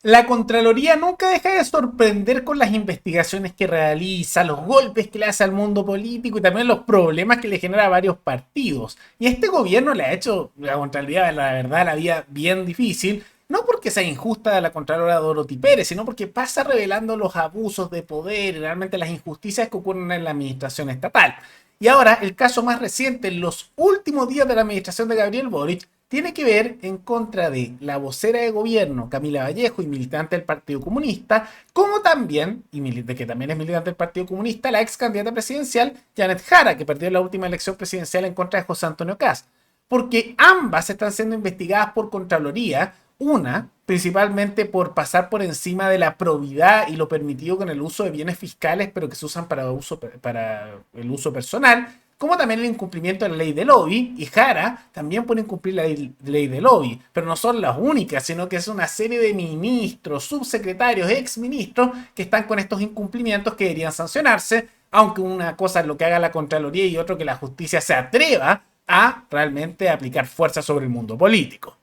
La Contraloría nunca deja de sorprender con las investigaciones que realiza, los golpes que le hace al mundo político y también los problemas que le genera a varios partidos. Y este gobierno le ha hecho la Contraloría, la verdad, la vida bien difícil, no porque sea injusta la Contralora Dorothy Pérez, sino porque pasa revelando los abusos de poder y realmente las injusticias que ocurren en la administración estatal. Y ahora, el caso más reciente, en los últimos días de la administración de Gabriel Boric, tiene que ver en contra de la vocera de gobierno, Camila Vallejo, y militante del Partido Comunista, como también, de que también es militante del Partido Comunista, la ex candidata presidencial, Janet Jara, que perdió la última elección presidencial en contra de José Antonio Kast. Porque ambas están siendo investigadas por Contraloría, una principalmente por pasar por encima de la probidad y lo permitido con el uso de bienes fiscales, pero que se usan para el uso personal, como también el incumplimiento de la ley de lobby, y Jara también puede incumplir la ley de lobby, pero no son las únicas, sino que es una serie de ministros, subsecretarios, exministros que están con estos incumplimientos que deberían sancionarse, aunque una cosa es lo que haga la Contraloría y otro que la justicia se atreva a realmente aplicar fuerza sobre el mundo político.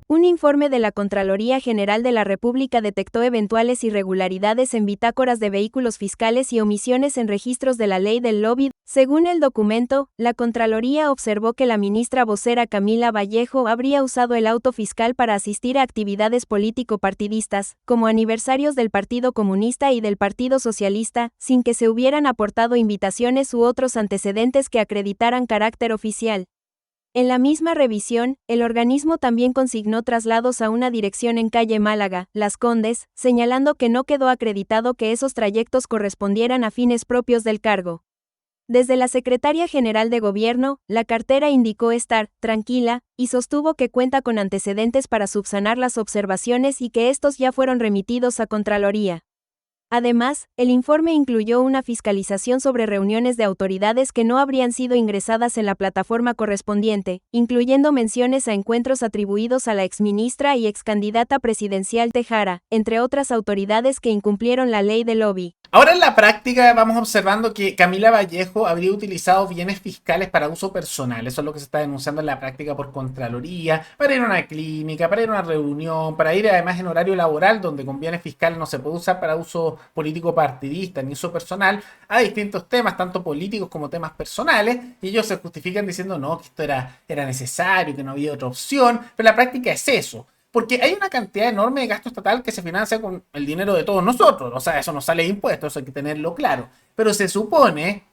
Un informe de la Contraloría General de la República detectó eventuales irregularidades en bitácoras de vehículos fiscales y omisiones en registros de la ley del lobby. Según el documento, la Contraloría observó que la ministra vocera Camila Vallejo habría usado el auto fiscal para asistir a actividades político-partidistas, como aniversarios del Partido Comunista y del Partido Socialista, sin que se hubieran aportado invitaciones u otros antecedentes que acreditaran carácter oficial. En la misma revisión, el organismo también consignó traslados a una dirección en calle Málaga, Las Condes, señalando que no quedó acreditado que esos trayectos correspondieran a fines propios del cargo. Desde la Secretaría General de Gobierno, la cartera indicó estar tranquila y sostuvo que cuenta con antecedentes para subsanar las observaciones y que estos ya fueron remitidos a Contraloría. Además, el informe incluyó una fiscalización sobre reuniones de autoridades que no habrían sido ingresadas en la plataforma correspondiente, incluyendo menciones a encuentros atribuidos a la exministra y excandidata presidencial Tejara, entre otras autoridades que incumplieron la ley del lobby. Ahora en la práctica vamos observando que Camila Vallejo habría utilizado bienes fiscales para uso personal. Eso es lo que se está denunciando en la práctica por Contraloría, para ir a una clínica, para ir a una reunión, para ir además en horario laboral, donde con bienes fiscales no se puede usar para uso político partidista ni uso personal, a distintos temas, tanto políticos como temas personales, y ellos se justifican diciendo no, que esto era necesario, que no había otra opción, pero la práctica es eso. Porque hay una cantidad enorme de gasto estatal que se financia con el dinero de todos nosotros. O sea, eso no sale de impuestos, eso hay que tenerlo claro. Pero se supone,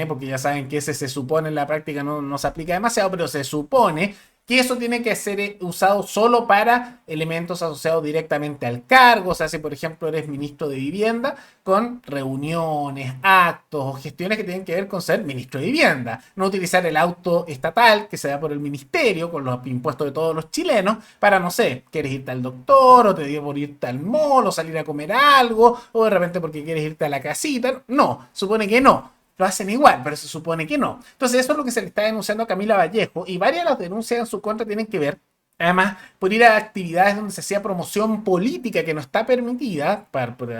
porque ya saben que ese se supone en la práctica no se aplica demasiado, pero se supone que eso tiene que ser usado solo para elementos asociados directamente al cargo. O sea, si por ejemplo eres ministro de vivienda, con reuniones, actos o gestiones que tienen que ver con ser ministro de vivienda. No utilizar el auto estatal que se da por el ministerio, con los impuestos de todos los chilenos, para, no sé, quieres irte al doctor, o te dio por irte al mall, o salir a comer algo, o de repente porque quieres irte a la casita. No, supone que no. Lo hacen igual, pero se supone que no. Entonces eso es lo que se le está denunciando a Camila Vallejo, y varias de las denuncias en su contra tienen que ver, además, por ir a actividades donde se hacía promoción política que no está permitida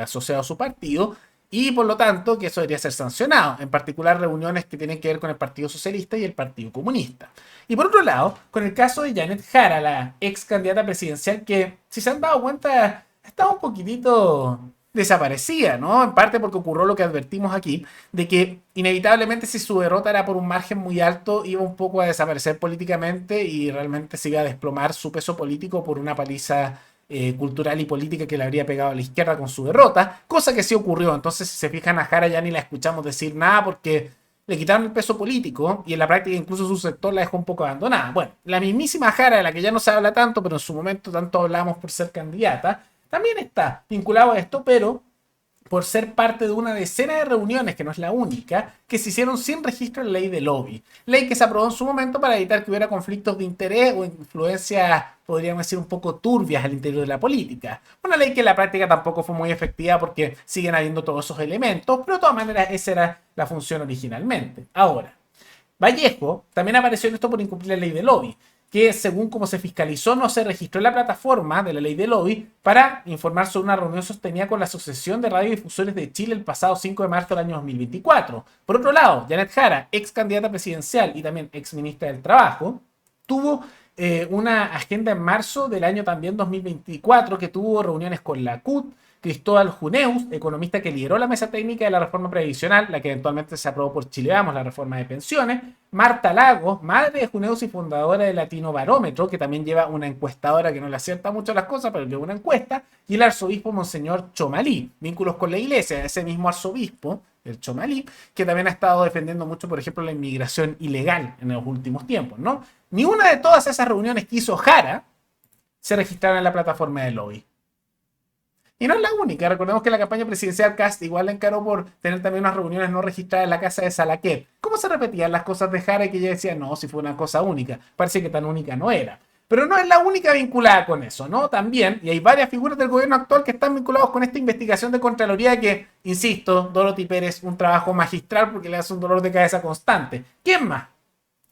asociado a su partido, y por lo tanto que eso debería ser sancionado, en particular reuniones que tienen que ver con el Partido Socialista y el Partido Comunista. Y por otro lado, con el caso de Janet Jara, la ex candidata presidencial, que si se han dado cuenta estaba un poquitito desaparecía, ¿no? En parte porque ocurrió lo que advertimos aquí, de que inevitablemente si su derrota era por un margen muy alto, iba un poco a desaparecer políticamente y realmente se iba a desplomar su peso político por una paliza cultural y política que le habría pegado a la izquierda con su derrota, cosa que sí ocurrió. Entonces, si se fijan, a Jara ya ni la escuchamos decir nada porque le quitaron el peso político y en la práctica incluso su sector la dejó un poco abandonada. Bueno, la mismísima Jara, de la que ya no se habla tanto, pero en su momento tanto hablamos por ser candidata, también está vinculado a esto, pero por ser parte de una decena de reuniones, que no es la única, que se hicieron sin registro en ley de lobby. Ley que se aprobó en su momento para evitar que hubiera conflictos de interés o influencias, podríamos decir, un poco turbias al interior de la política. Una ley que en la práctica tampoco fue muy efectiva porque siguen habiendo todos esos elementos, pero de todas maneras esa era la función originalmente. Ahora, Vallejo también apareció en esto por incumplir la ley de lobby. que según como se fiscalizó no se registró en la plataforma de la ley de lobby para informar sobre una reunión sostenida con la Asociación de Radiodifusores de Chile el pasado 5 de marzo del año 2024. Por otro lado, Janet Jara, ex candidata presidencial y también ex ministra del Trabajo, tuvo una agenda en marzo del año también 2024 que tuvo reuniones con la CUT, Cristóbal Juneus, economista que lideró la mesa técnica de la reforma previsional, la que eventualmente se aprobó por Chile Vamos, la reforma de pensiones, Marta Lagos, madre de Juneus y fundadora de Latino Barómetro, que también lleva una encuestadora que no le acierta mucho las cosas, pero lleva una encuesta, y el arzobispo Monseñor Chomalí, vínculos con la iglesia, ese mismo arzobispo, el Chomalí, que también ha estado defendiendo mucho, por ejemplo, la inmigración ilegal en los últimos tiempos, ¿no? Ni una de todas esas reuniones que hizo Jara se registraron en la plataforma de lobby. Y no es la única. Recordemos que la campaña presidencial Kast igual la encaró por tener también unas reuniones no registradas en la casa de Salaquet. ¿Cómo se repetían las cosas de Jara y que ella decía, no, si fue una cosa única? Parece que tan única no era. Pero no es la única vinculada con eso, ¿no? También, y hay varias figuras del gobierno actual que están vinculados con esta investigación de Contraloría que, insisto, Dorothy Pérez, un trabajo magistral porque le hace un dolor de cabeza constante. ¿Quién más?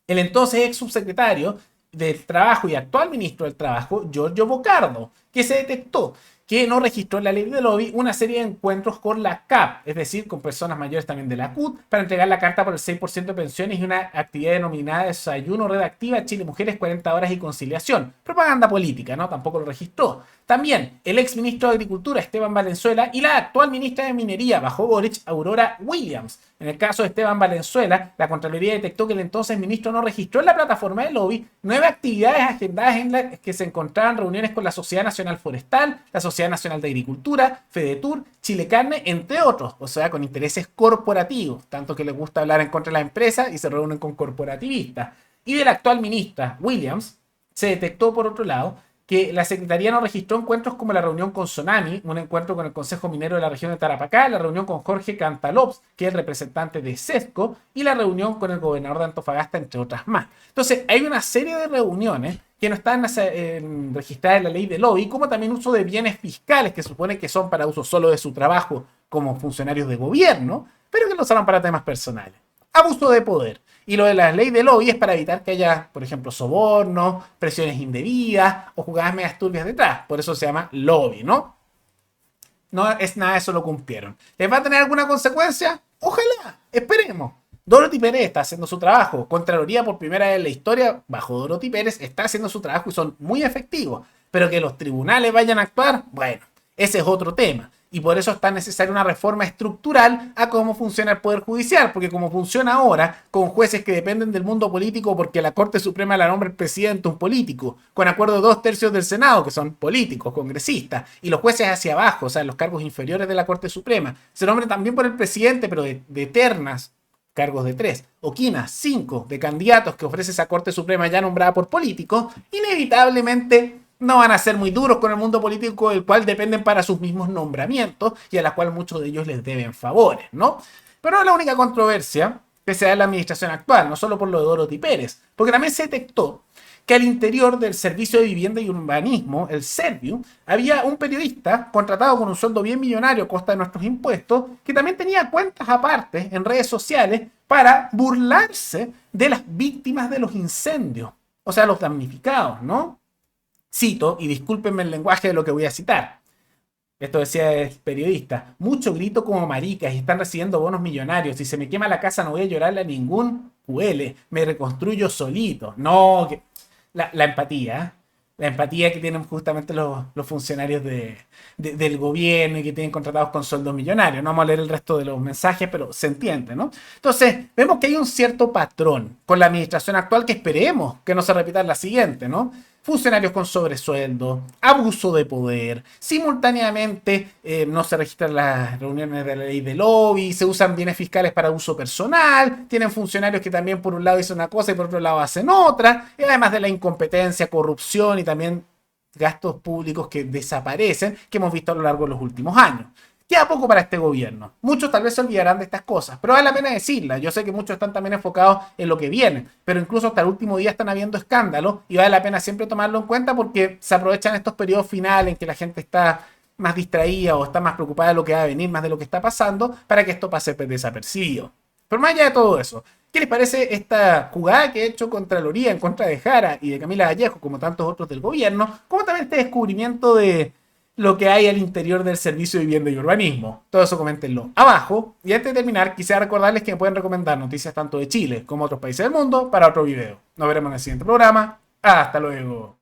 El entonces ex subsecretario del Trabajo y actual ministro del Trabajo, Giorgio Bocardo, que se detectó que no registró en la ley de lobby una serie de encuentros con la CAP, es decir, con personas mayores también de la CUT, para entregar la carta por el 6% de pensiones y una actividad denominada Desayuno Redactiva Chile Mujeres 40 Horas y Conciliación. Propaganda política, ¿no? Tampoco lo registró. También el ex ministro de Agricultura, Esteban Valenzuela, y la actual ministra de Minería, bajo Boric, Aurora Williams. En el caso de Esteban Valenzuela, la Contraloría detectó que el entonces ministro no registró en la plataforma de lobby 9 actividades agendadas en las que se encontraban reuniones con la Sociedad Nacional Forestal, la Sociedad Nacional de Agricultura, Fedetur, Chile Carne, entre otros, o sea, con intereses corporativos, tanto que les gusta hablar en contra de la empresa y se reúnen con corporativistas. Y de la actual ministra, Williams, se detectó, por otro lado, que la Secretaría no registró encuentros como la reunión con Sonami, un encuentro con el Consejo Minero de la región de Tarapacá, la reunión con Jorge Cantalops, que es el representante de SESCO, y la reunión con el gobernador de Antofagasta, entre otras más. Entonces, hay una serie de reuniones que no están registradas en la ley de lobby, como también uso de bienes fiscales, que supone que son para uso solo de su trabajo como funcionarios de gobierno, pero que lo usaron para temas personales. Abuso de poder. Y lo de la ley de lobby es para evitar que haya, por ejemplo, sobornos, presiones indebidas o jugadas medias turbias detrás. Por eso se llama lobby, ¿no? No es nada de eso, lo cumplieron. ¿Les va a tener alguna consecuencia? Ojalá, esperemos. Dorothy Pérez está haciendo su trabajo. Contraloría, por primera vez en la historia, bajo Dorothy Pérez, está haciendo su trabajo y son muy efectivos. Pero que los tribunales vayan a actuar, bueno, ese es otro tema. Y por eso es tan necesaria una reforma estructural a cómo funciona el Poder Judicial, porque como funciona ahora, con jueces que dependen del mundo político porque la Corte Suprema la nombra el presidente, un político, con acuerdo de 2/3 del Senado, que son políticos, congresistas, y los jueces hacia abajo, o sea, los cargos inferiores de la Corte Suprema, se nombran también por el presidente, pero de ternas, cargos de 3, o quinas, 5 de candidatos que ofrece esa Corte Suprema ya nombrada por políticos, inevitablemente no van a ser muy duros con el mundo político del cual dependen para sus mismos nombramientos y a la cual muchos de ellos les deben favores, ¿no? Pero no es la única controversia que se da en la administración actual, no solo por lo de Dorothy Pérez, porque también se detectó que al interior del Servicio de Vivienda y Urbanismo, el Serviu, había un periodista contratado con un sueldo bien millonario a costa de nuestros impuestos, que también tenía cuentas aparte en redes sociales para burlarse de las víctimas de los incendios, o sea, los damnificados, ¿no? Cito, y discúlpenme el lenguaje de lo que voy a citar. Esto decía el periodista. Mucho grito como maricas y están recibiendo bonos millonarios. Si se me quema la casa no voy a llorarle a ningún huele. Me reconstruyo solito. No, la empatía. ¿Eh? La empatía que tienen justamente los funcionarios del gobierno y que tienen contratados con sueldos millonarios. No vamos a leer el resto de los mensajes, pero se entiende, ¿no? Entonces, vemos que hay un cierto patrón con la administración actual que esperemos que no se repita en la siguiente, ¿no? Funcionarios con sobresueldo, abuso de poder, simultáneamente no se registran las reuniones de la ley de lobby, se usan bienes fiscales para uso personal, tienen funcionarios que también por un lado dicen una cosa y por otro lado hacen otra, y además de la incompetencia, corrupción y también gastos públicos que desaparecen, que hemos visto a lo largo de los últimos años. Queda poco para este gobierno. Muchos tal vez se olvidarán de estas cosas, pero vale la pena decirlas. Yo sé que muchos están también enfocados en lo que viene, pero incluso hasta el último día están habiendo escándalos y vale la pena siempre tomarlo en cuenta porque se aprovechan estos periodos finales en que la gente está más distraída o está más preocupada de lo que va a venir, más de lo que está pasando, para que esto pase desapercibido. Pero más allá de todo eso, ¿Qué les parece esta jugada que ha hecho Contraloría en contra de Jara y de Camila Vallejo, como tantos otros del gobierno? Como también este descubrimiento de lo que hay al interior del Servicio de Vivienda y Urbanismo. Todo eso coméntenlo abajo. Y antes de terminar, quisiera recordarles que me pueden recomendar noticias tanto de Chile como otros países del mundo para otro video. Nos veremos en el siguiente programa. Hasta luego.